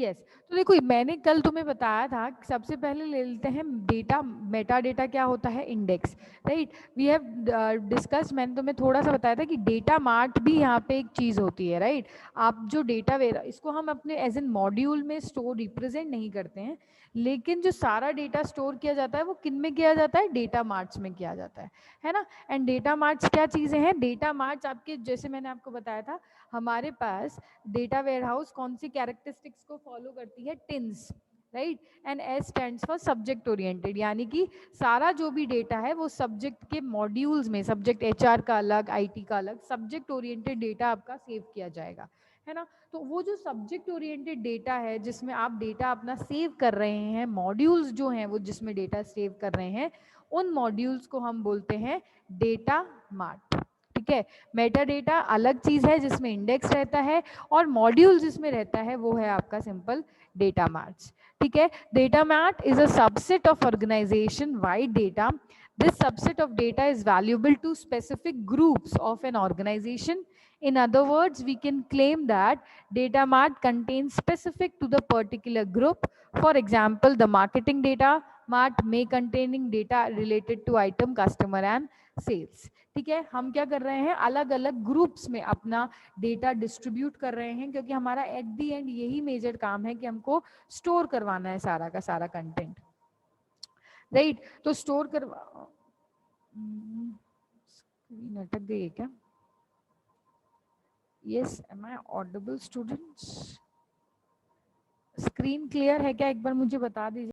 yes तो देखो मैंने कल तुम्हें बताया था सबसे पहले ले लेते हैं डेटा मेटा डेटा क्या होता है index right we have discuss मैंने तुम्हें थोड़ा सा बताया था कि डेटा मार्ट भी यहाँ पे एक चीज़ होती है राइट आप जो डेटा वेरा इसको हम अपने एज एन मॉड्यूल में स्टोर रिप्रेजेंट नहीं करते हैं लेकिन जो सारा डेटा स्टोर किया जाता है वो किन में किया जाता है डेटा मार्ट्स में किया जाता है ना एंड डेटा मार्ट्स क्या चीज़ें हैं डेटा मार्ट्स आपके जैसे मैंने आपको बताया था हमारे पास डेटा वेयरहाउस कौन सी कैरेक्टरिस्टिक्स को फॉलो करती है टिन्स right and S stands for subject oriented यानी कि सारा जो भी डेटा है वो सब्जेक्ट के मॉड्यूल्स में सब्जेक्ट एचआर का अलग आईटी का अलग सब्जेक्ट ओरिएंटेड डेटा आपका सेव किया जाएगा है ना तो वो जो सब्जेक्ट ओरिएंटेड डेटा है जिसमें आप डेटा अपना सेव कर रहे हैं मॉड्यूल्स जो हैं वो जिसमें डेटा सेव कर रहे हैं उन मॉड्यूल्स को हम बोलते हैं डेटा मार्ट ठीक है मेटा डेटा अलग चीज है जिसमें इंडेक्स रहता है और मॉड्यूल जिसमें रहता है वो है आपका सिंपल डेटा मार्ट्स ठीक है data mart is a subset of organisation wide data this subset of data is valuable to specific groups of an organization in other words we can claim that data mart contains specific to the particular group for example the marketing data mart may containing data related to item customer and sales ठीक है हम क्या कर रहे हैं अलग अलग groups में अपना डेटा डिस्ट्रीब्यूट कर रहे हैं क्योंकि हमारा एट दी एंड यही मेजर काम है कि हमको स्टोर करवाना है सारा का सारा कंटेंट राइट तो स्टोर करवा स्क्रीन अटक गई है क्या yes am I audible students screen clear है क्या एक बार मुझे बता दीजिए